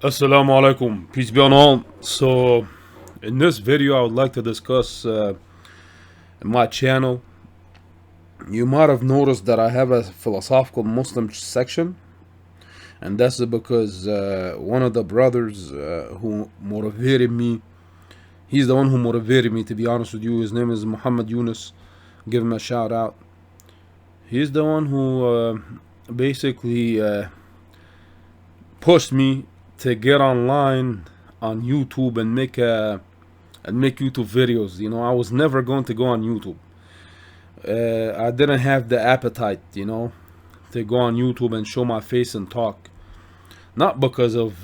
Assalamu alaikum, peace be on all. So, in this video, I would like to discuss my channel. You might have noticed that I have a philosophical Muslim section, and that's because one of the brothers who motivated me, he's the one who motivated me, to be honest with you. His name is Muhammad Yunus. Give him a shout out. He's the one who basically pushed me to get online on YouTube and make YouTube videos. I was never going to go on YouTube. I didn't have the appetite, to go on YouTube and show my face and talk. Not because of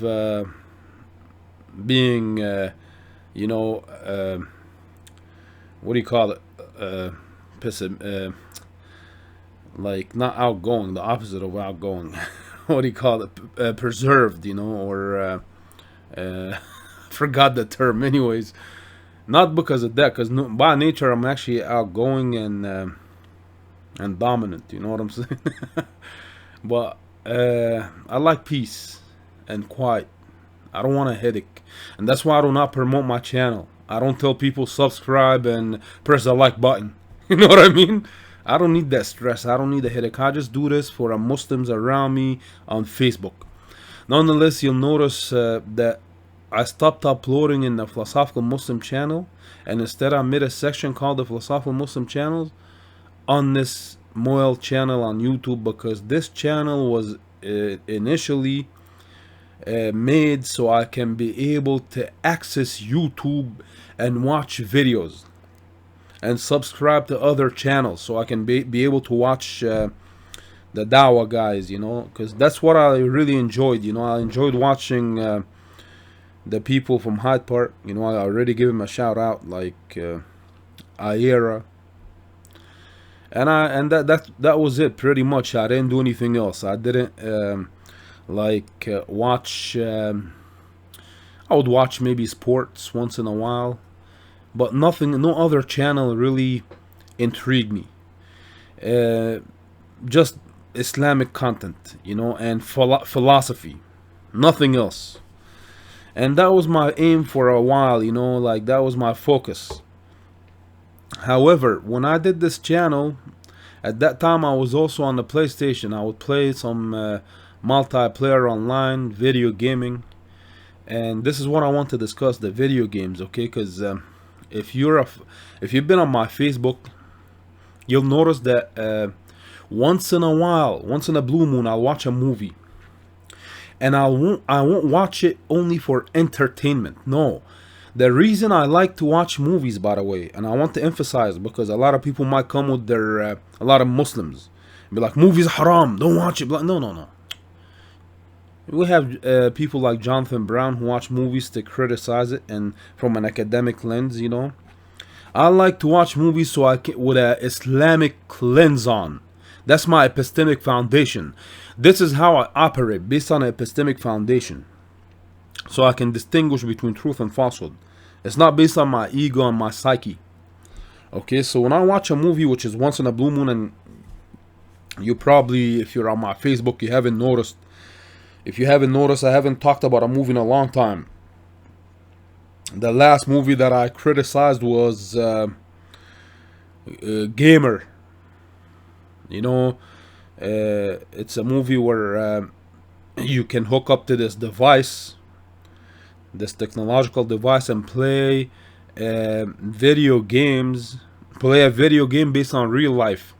being, what do you call it? Like not outgoing, the opposite of outgoing. What do you call it? Preserved, or forgot the term. Anyways, not because of that, because by nature I'm actually outgoing and dominant. You know what I'm saying? But I like peace and quiet. I don't want a headache, and that's why I do not promote my channel. I don't tell people subscribe and press the like button. You know what I mean? I don't need that stress. I don't need a headache. I just do this for the Muslims around me on Facebook. Nonetheless, you'll notice that I stopped uploading in the Philosophical Muslim channel, and instead I made a section called the Philosophical Muslim channels on this Moel channel on YouTube, because this channel was initially made so I can be able to access YouTube and watch videos and subscribe to other channels, so I can be able to watch the Dawah guys, because that's what I really enjoyed. I enjoyed watching the people from Hyde Park. I already give him a shout out, like Ayera, and that was it pretty much. I didn't do anything else. I didn't watch. I would watch maybe sports once in a while, but nothing, no other channel really intrigued me. Just Islamic content, and philosophy, nothing else. And that was my aim for a while, like that was my focus. However, when I did this channel, at that time I was also on the PlayStation. I would play some multiplayer online video gaming, and this is what I want to discuss: the video games, okay? Because if you've been on my Facebook, you'll notice that once in a while, once in a blue moon, I'll watch a movie, and I won't watch it only for entertainment. No, the reason I like to watch movies, by the way, and I want to emphasize, because a lot of people might come with their a lot of Muslims and be like, movies haram, don't watch it. No. We have people like Jonathan Brown who watch movies to criticize it and from an academic lens. I like to watch movies so I can, with an Islamic lens on. That's my epistemic foundation. This is how I operate, based on an epistemic foundation, so I can distinguish between truth and falsehood. It's not based on my ego and my psyche. Okay, so when I watch a movie, which is once in a blue moon, and you probably, if you're on my Facebook, you haven't noticed. If you haven't noticed, I haven't talked about a movie in a long time. The last movie that I criticized was Gamer. It's a movie where you can hook up to this device, this technological device, and play video games. Play a video game based on real life,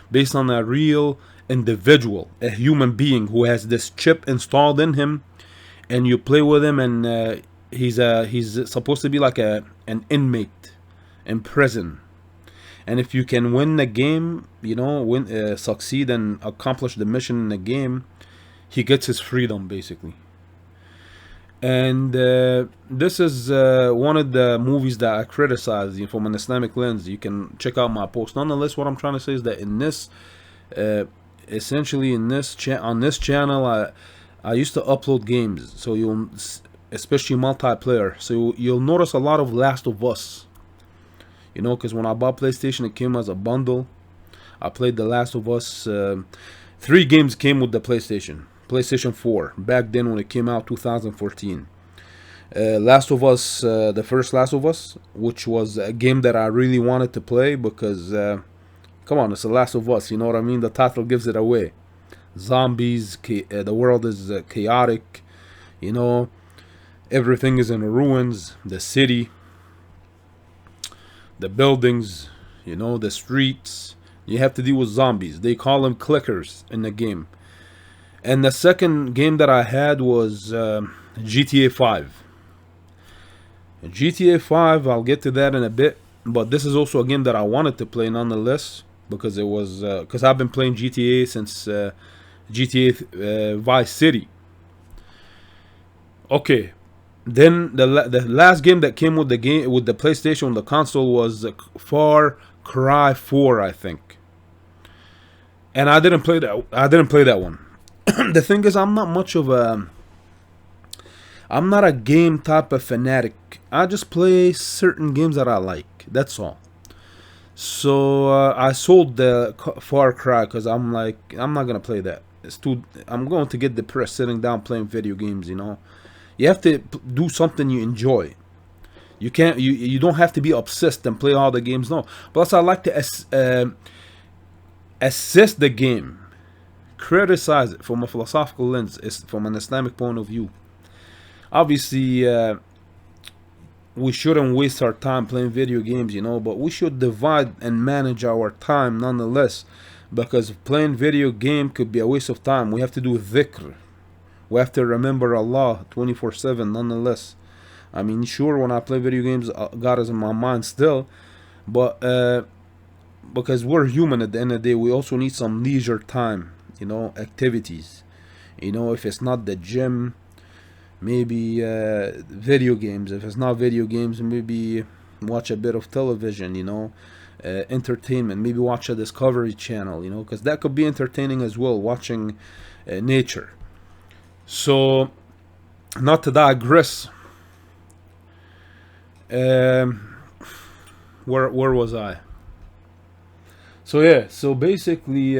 based on a real individual, a human being who has this chip installed in him, and you play with him, and he's supposed to be like an inmate in prison. And if you can win the game, succeed and accomplish the mission in the game, he gets his freedom, basically. And this is one of the movies that I criticize from an Islamic lens. You can check out my post. Nonetheless, what I'm trying to say is that in this essentially on this channel, I used to upload games, so especially multiplayer. So you'll notice a lot of Last of Us, because when I bought PlayStation, it came as a bundle. I played The Last of Us. 3 games came with the PlayStation. PlayStation 4, back then when it came out, 2014. Last of Us, the first Last of Us, which was a game that I really wanted to play because, come on, it's the Last of Us, you know what I mean? The title gives it away. Zombies, the world is chaotic, you know, everything is in ruins, the city, the buildings, you know, the streets. You have to deal with zombies. They call them clickers in the game. And the second game that I had was GTA 5. GTA 5, I'll get to that in a bit, but this is also a game that I wanted to play nonetheless because it was because I've been playing GTA since GTA Vice City. Okay, then the last game that came with the PlayStation, the console, was Far Cry 4, I think, and I didn't play that. I didn't play that one. The thing is, I'm not a game type of fanatic. I just play certain games that I like. That's all. So I sold the Far Cry because I'm like, I'm not gonna play that. It's too. I'm going to get depressed sitting down playing video games. You know, you have to do something you enjoy. You can't. You don't have to be obsessed and play all the games. No. Plus, I like to assess the game, criticize it from a philosophical lens, from an Islamic point of view. Obviously, we shouldn't waste our time playing video games, you know, but we should divide and manage our time nonetheless, because playing video game could be a waste of time. We have to do dhikr. We have to remember Allah 24/7 nonetheless. I mean, sure, when I play video games, God is in my mind still, but because we're human at the end of the day, we also need some leisure time, you know, activities. You know, if it's not the gym, maybe video games. If it's not video games, maybe watch a bit of television, you know, entertainment. Maybe watch a Discovery Channel, you know, because that could be entertaining as well, watching nature. So, not to digress, where was I? So yeah, so basically,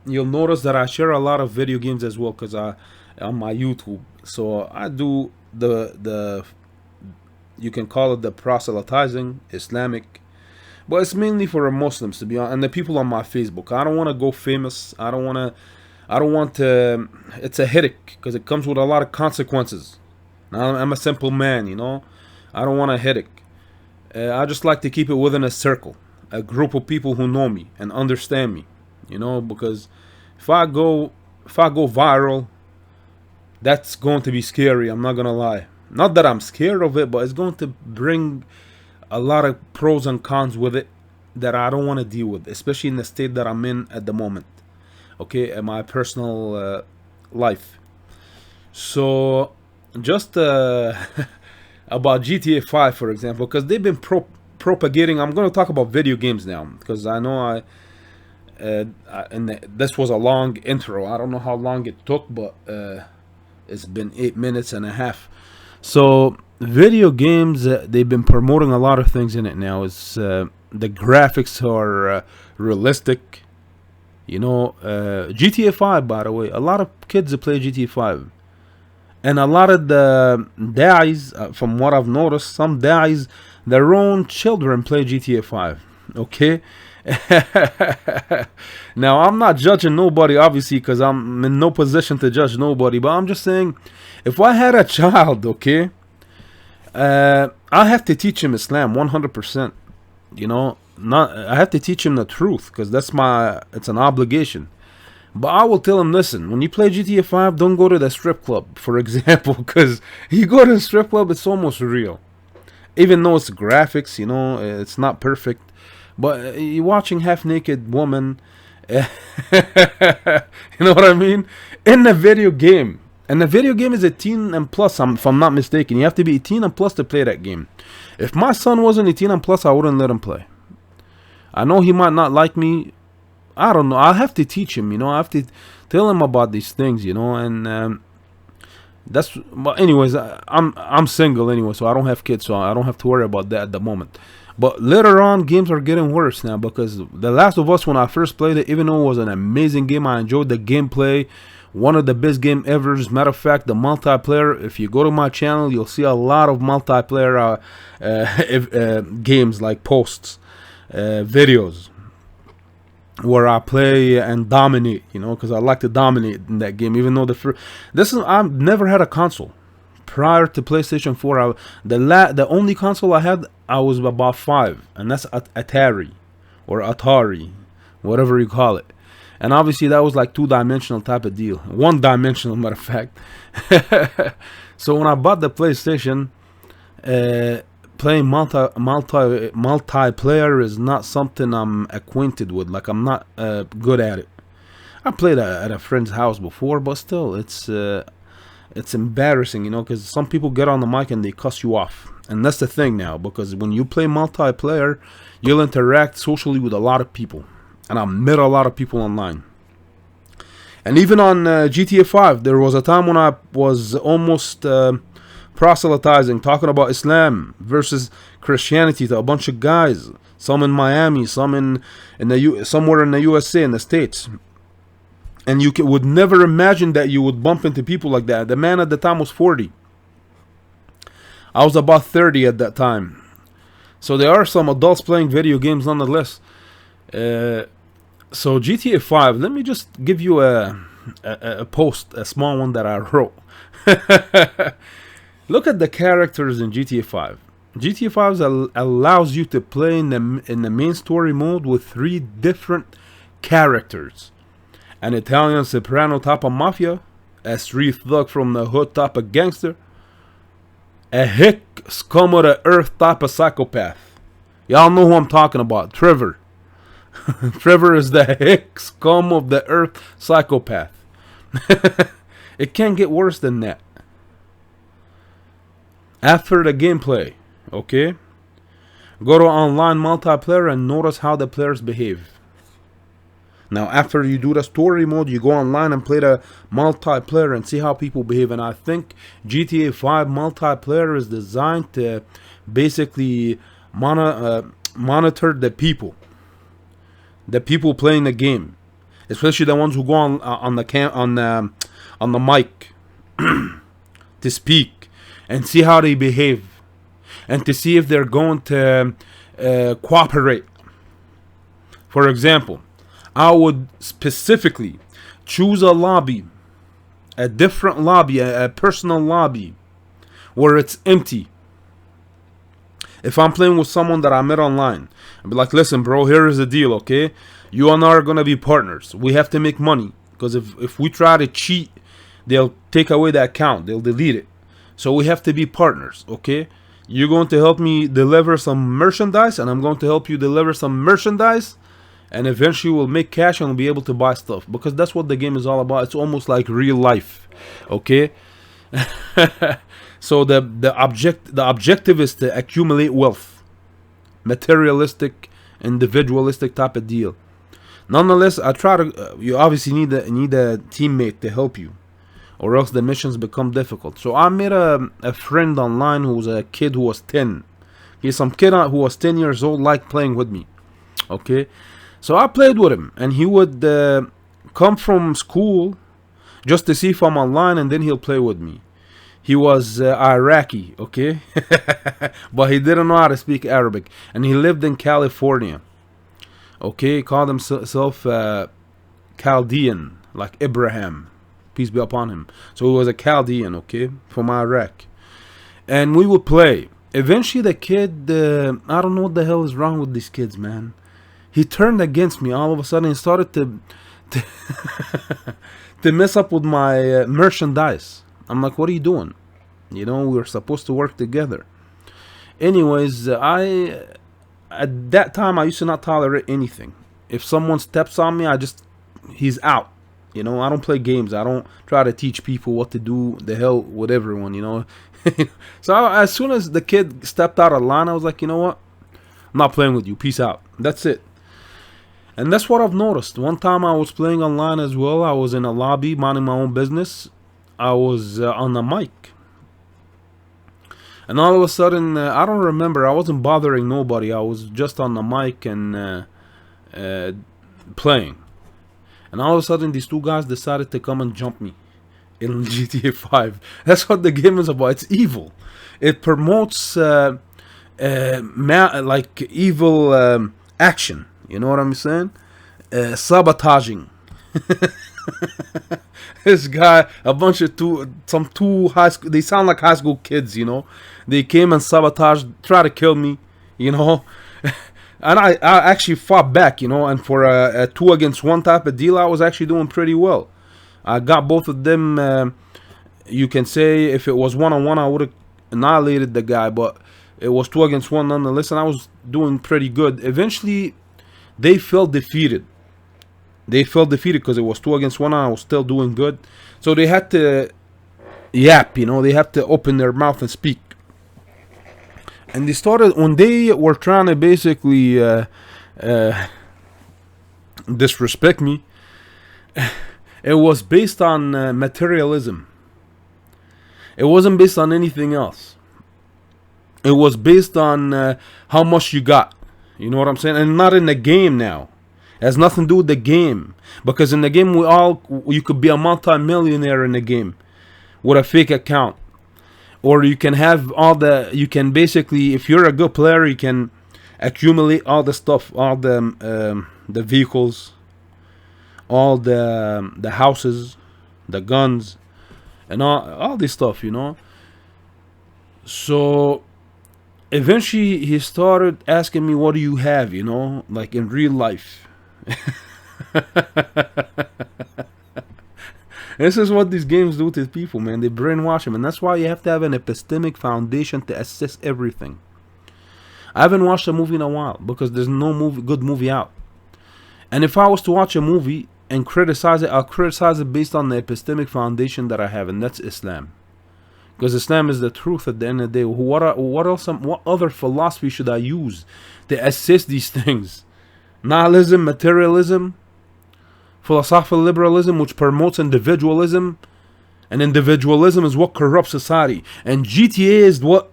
you'll notice that I share a lot of video games as well, because on my YouTube. So I do the you can call it the proselytizing Islamic, but it's mainly for Muslims, to be honest, and the people on my Facebook. I don't want to go famous. I don't want to. It's a headache because it comes with a lot of consequences. I'm a simple man, you know. I don't want a headache. I just like to keep it within a circle, a group of people who know me and understand me, you know, because if I go viral, that's going to be scary. I'm not gonna lie. Not that I'm scared of it, but it's going to bring a lot of pros and cons with it that I don't want to deal with, especially in the state that I'm in at the moment. Okay, in my personal life. So, just about GTA 5, for example, because they've been propagating. I'm going to talk about video games now, because I know this was a long intro. I don't know how long it took, but it's been 8 minutes and a half. So video games, they've been promoting a lot of things in it now. It's the graphics are realistic. You know, GTA 5, by the way, a lot of kids play GTA 5. And a lot of the guys, from what I've noticed, some guys, their own children play GTA 5. Okay? Now, I'm not judging nobody, obviously, because I'm in no position to judge nobody. But I'm just saying, if I had a child, okay, I have to teach him Islam 100%. You know, I have to teach him the truth, because it's an obligation. But I will tell him, listen, when you play GTA 5, don't go to the strip club, for example, because you go to the strip club, it's almost real. Even though it's graphics, you know, it's not perfect. But you're watching half-naked woman, you know what I mean? In the video game. And the video game is 18 and plus, if I'm not mistaken. You have to be 18 and plus to play that game. If my son wasn't 18 and plus, I wouldn't let him play. I know he might not like me. I don't know. I have to teach him, you know. I have to tell him about these things, you know. And that's. But anyways, I'm single anyway, so I don't have kids, so I don't have to worry about that at the moment. But later on, games are getting worse now, because The Last of Us, when I first played it, even though it was an amazing game, I enjoyed the gameplay, One of the best game ever. As a matter of fact, the multiplayer, if you go to my channel, you'll see a lot of multiplayer games, like posts, videos, where I play and dominate, you know, because I like to dominate in that game. Even though I've never had a console prior to PlayStation 4. The only console I had, I was about 5, and that's Atari, or Atari, whatever you call it. And obviously that was like two-dimensional type of deal, one-dimensional, matter of fact. So when I bought the PlayStation, playing multiplayer is not something I'm acquainted with. Like, I'm not good at it. I played at a friend's house before, but still, it's embarrassing, you know, because some people get on the mic and they cuss you off. And that's the thing now, because when you play multiplayer, you'll interact socially with a lot of people. And I met a lot of people online. And even on GTA 5, there was a time when I was almost proselytizing, talking about Islam versus Christianity to a bunch of guys. Some in Miami, some somewhere in the USA, in the States. And you would never imagine that you would bump into people like that. The man at the time was 40. I was about 30 at that time. So there are some adults playing video games nonetheless. So GTA 5, let me just give you a post, a small one that I wrote. Look at the characters in GTA 5. GTA 5 allows you to play in the main story mode with 3 different characters. An Italian soprano type of mafia, a street thug from the hood type of gangster, a hick scum of the earth type of psychopath. Y'all know who I'm talking about, Trevor. Trevor is the hick scum of the earth psychopath. It can't get worse than that. After the gameplay, okay, go to online multiplayer and notice how the players behave. Now, after you do the story mode, you go online and play the multiplayer and see how people behave. And I think GTA 5 multiplayer is designed to basically monitor the people playing the game, especially the ones who go on the mic to speak and see how they behave, and to see if they're going to cooperate. For example, I would specifically choose a lobby, a different lobby, a personal lobby where it's empty. If I'm playing with someone that I met online, I'd be like, listen, bro, here is the deal, okay? You and I are going to be partners. We have to make money, because if we try to cheat, they'll take away the account. They'll delete it. So we have to be partners, okay? You're going to help me deliver some merchandise, and I'm going to help you deliver some merchandise. And eventually we'll make cash and we'll be able to buy stuff, because that's what the game is all about. It's almost like real life, okay? So the objective is to accumulate wealth, materialistic, individualistic type of deal. Nonetheless, I try to. You obviously need a teammate to help you, or else the missions become difficult. So I met a friend online who was a kid who was 10. He's some kid who was 10 years old, liked playing with me, okay? So I played with him, and he would come from school just to see if I'm online, and then he'll play with me. He was Iraqi, okay? But he didn't know how to speak Arabic. And he lived in California, okay? He called himself Chaldean, like Abraham, peace be upon him. So he was a Chaldean, okay, from Iraq. And we would play. Eventually the kid, I don't know what the hell is wrong with these kids, man. He turned against me all of a sudden and started to to mess up with my merchandise. I'm like, what are you doing? You know, we were supposed to work together. Anyways, at that time, I used to not tolerate anything. If someone steps on me, he's out. You know, I don't play games. I don't try to teach people what to do the hell with everyone, you know. So as soon as the kid stepped out of line, I was like, you know what? I'm not playing with you. Peace out. That's it. And that's what I've noticed. One time I was playing online as well. I was in a lobby minding my own business. I was on the mic. And all of a sudden, I don't remember. I wasn't bothering nobody. I was just on the mic and playing. And all of a sudden, these two guys decided to come and jump me in GTA 5. That's what the game is about. It's evil. It promotes like evil action. You know what I'm saying? Sabotaging. This guy, a bunch of two high school. They sound like high school kids. You know, they came and sabotaged, try to kill me. You know, and I actually fought back. You know, and for a 2 against 1 type of deal, I was actually doing pretty well. I got both of them. You can say if it was 1-on-1, I would have annihilated the guy, but it was 2 against 1 nonetheless, and I was doing pretty good. Eventually, they felt defeated. They felt defeated because it was 2 against 1, and I was still doing good. So they had to yap, you know, they had to open their mouth and speak. And they started, when they were trying to basically disrespect me, it was based on materialism. It wasn't based on anything else. It was based on how much you got. You know what I'm saying? And not in the game now. It has nothing to do with the game. Because in the game, you could be a multi-millionaire in the game with a fake account. Or you can have you can basically, if you're a good player, you can accumulate all the stuff, all the vehicles, all the houses, the guns, and all this stuff, you know. So eventually he started asking me, what do you have, you know, like in real life. This is what these games do to people, man. They brainwash them, and that's why you have to have an epistemic foundation to assess everything. I haven't watched a movie in a while because there's no good movie out. And if I was to watch a movie and criticize it, I'll criticize it based on the epistemic foundation that I have, and that's Islam. Because Islam is the truth at the end of the day. What other philosophy should I use to assess these things? Nihilism, materialism, philosophical liberalism, which promotes individualism, and individualism is what corrupts society. And GTA is what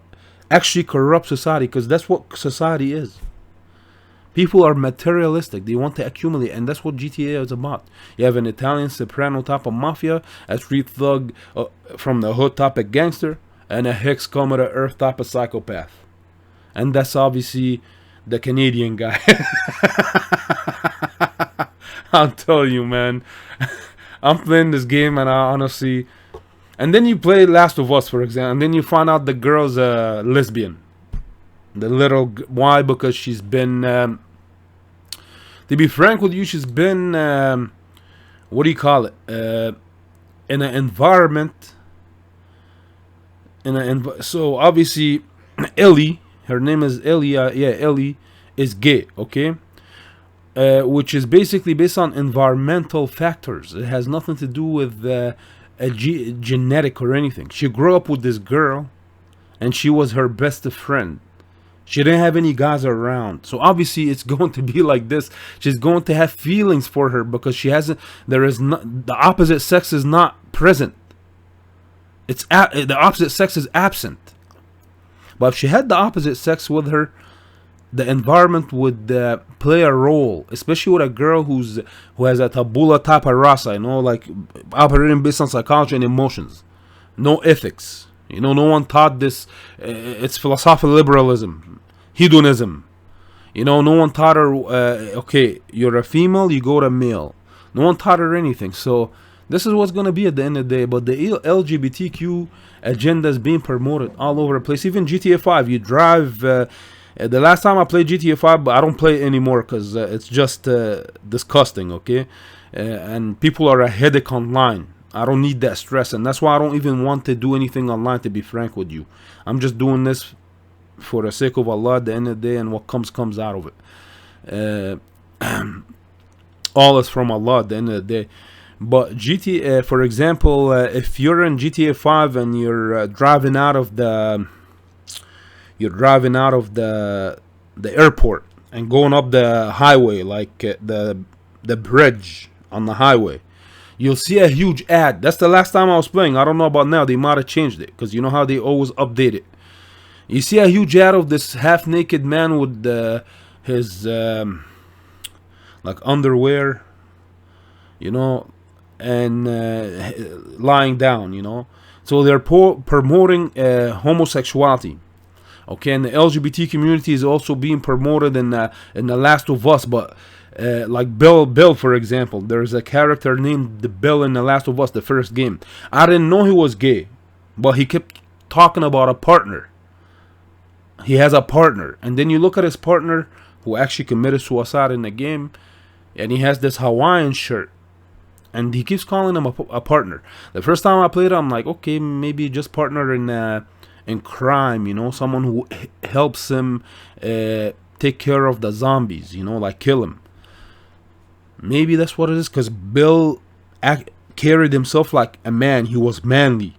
actually corrupts society, because that's what society is. People are materialistic. They want to accumulate, and that's what GTA is about. You have an Italian soprano type of mafia, a street thug from the hood type of gangster, and a Hicks come to earth type of psychopath. And that's obviously the Canadian guy. I'll tell you, man. I'm playing this game, and I honestly... And then you play Last of Us, for example, and then you find out the girl's a lesbian. The little... Why? Because she's been... to be frank with you, she's been... what do you call it? In an environment... So, obviously, Ellie... Her name is Ellie. Ellie is gay, okay? Which is basically based on environmental factors. It has nothing to do with genetic or anything. She grew up with this girl, and she was her best friend. She didn't have any guys around, so obviously it's going to be like this. She's going to have feelings for her because she hasn't. The opposite sex is not present. The opposite sex is absent. But if she had the opposite sex with her, the environment would play a role, especially with a girl who has a tabula type of rasa, you know, like operating based on psychology and emotions, no ethics. You know, no one taught this. It's philosophical liberalism, hedonism. You know, no one taught her. Okay, you're a female, you go to male. No one taught her anything. So this is what's gonna be at the end of the day. But the LGBTQ agenda is being promoted all over the place. Even GTA 5, you drive. The last time I played GTA 5, but I don't play it anymore because it's just disgusting, okay? And people are a headache online. I don't need that stress, and that's why I don't even want to do anything online, to be frank with you. I'm just doing this for the sake of Allah at the end of the day, and what comes out of it. All is from Allah at the end of the day. But GTA, for example, if you're in GTA 5 and you're driving out of the airport and going up the highway, like the bridge on the highway, you'll see a huge ad. That's the last time I was playing. I don't know about now. They might have changed it because you know how they always update it. You see a huge ad of this half-naked man with his like underwear you know, and lying down, you know. So they're promoting homosexuality. Okay, and the LGBT community is also being promoted in The Last of Us. But like Bill, for example, there's a character named the Bill in The Last of Us, the first game. I didn't know he was gay, but he kept talking about a partner. He has a partner, and then you look at his partner who actually committed suicide in the game, and he has this Hawaiian shirt, and he keeps calling him a partner. The first time I played it, I'm like, okay, maybe just partner in crime, you know, someone who helps him take care of the zombies, you know, like kill him. Maybe that's what it is, because Bill carried himself like a man. He was manly.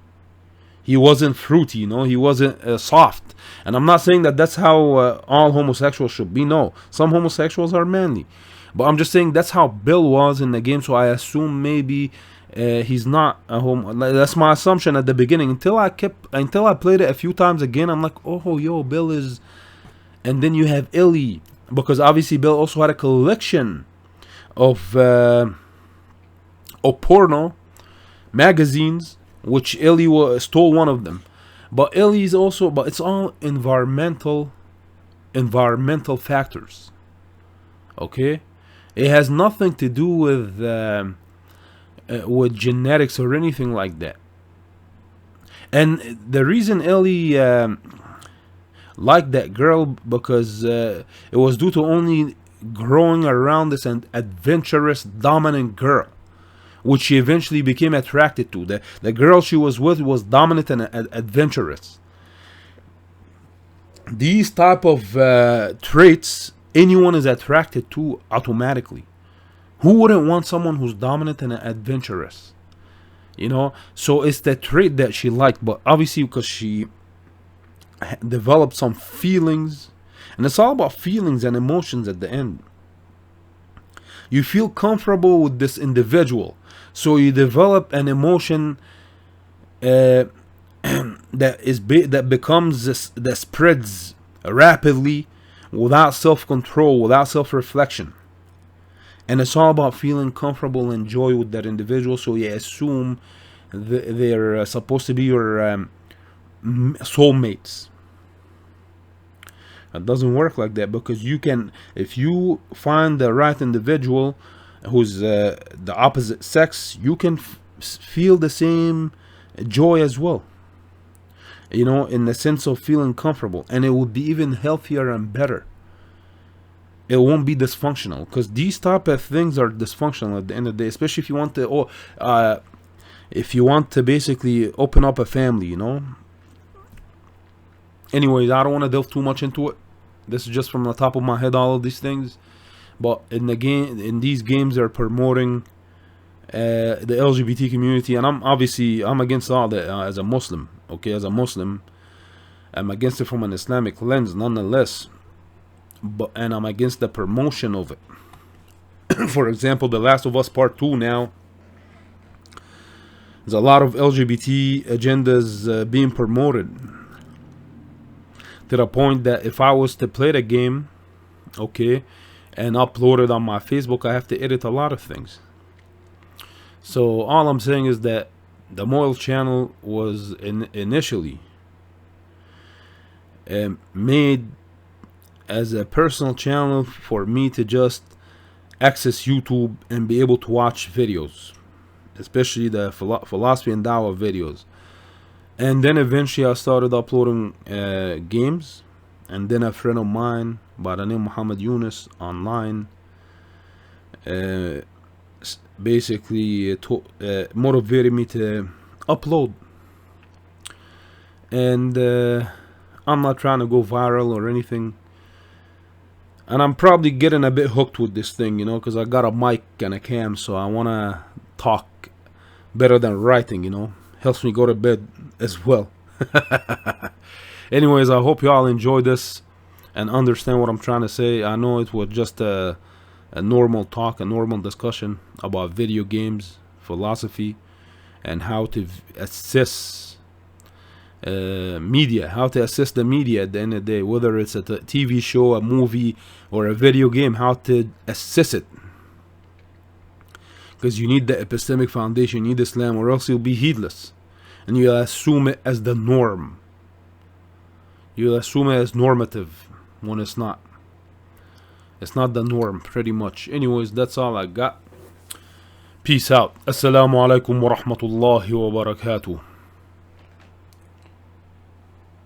He wasn't fruity, you know. He wasn't soft. And I'm not saying that that's how all homosexuals should be. No, some homosexuals are manly, but I'm just saying that's how Bill was in the game. So I assume maybe he's not a homo. That's my assumption at the beginning. Until I played it a few times again, I'm like, oh, yo, Bill is. And then you have Ellie, because obviously Bill also had a collection of porno magazines, which Ellie stole one of them. But Ellie is also, but it's all environmental factors. Okay, it has nothing to do with genetics or anything like that. And the reason Ellie liked that girl, because it was due to only growing around this adventurous, dominant girl, which she eventually became attracted to. The girl she was with was dominant and adventurous. These type of traits anyone is attracted to automatically. Who wouldn't want someone who's dominant and adventurous? You know, so it's the trait that she liked, but obviously because she developed some feelings, and it's all about feelings and emotions at the end. You feel comfortable with this individual, so you develop an emotion that that spreads rapidly, without self-control, without self-reflection. And it's all about feeling comfortable and joy with that individual, so you assume they're supposed to be your soulmates. It doesn't work like that, because you can, if you find the right individual who's the opposite sex, you can feel the same joy as well, you know, in the sense of feeling comfortable, and it will be even healthier and better. It won't be dysfunctional, because these type of things are dysfunctional at the end of the day, especially if you want to basically open up a family, you know. Anyways, I don't want to delve too much into it. This is just from the top of my head, all of these things. But in these games, they're promoting the LGBT community, and I'm against all that as a Muslim. Okay, as a Muslim, I'm against it from an Islamic lens, nonetheless. And I'm against the promotion of it. For example, The Last of Us Part 2 now. There's a lot of LGBT agendas being promoted, to the point that if I was to play the game, okay, and upload it on my Facebook, I have to edit a lot of things. So all I'm saying is that the Moyle channel was initially made as a personal channel for me to just access YouTube and be able to watch videos, especially the philosophy and dawah videos. And then eventually I started uploading games, and then a friend of mine by the name Muhammad Yunus online basically motivated me to upload. And I'm not trying to go viral or anything, and I'm probably getting a bit hooked with this thing, you know, because I got a mic and a cam, so I want to talk better than writing, you know. Helps me go to bed as well. Anyways, I hope you all enjoy this and understand what I'm trying to say. I know it was just a normal talk, a normal discussion about video games, philosophy, and how to assess media, how to assess the media at the end of the day, whether it's a TV show, a movie, or a video game, how to assess it. Because you need the epistemic foundation, you need Islam, or else you'll be heedless. And you'll assume it as the norm. You'll assume it as normative when it's not. It's not the norm, pretty much. Anyways, that's all I got. Peace out. Assalamu alaikum wa rahmatullahi wa barakatuh.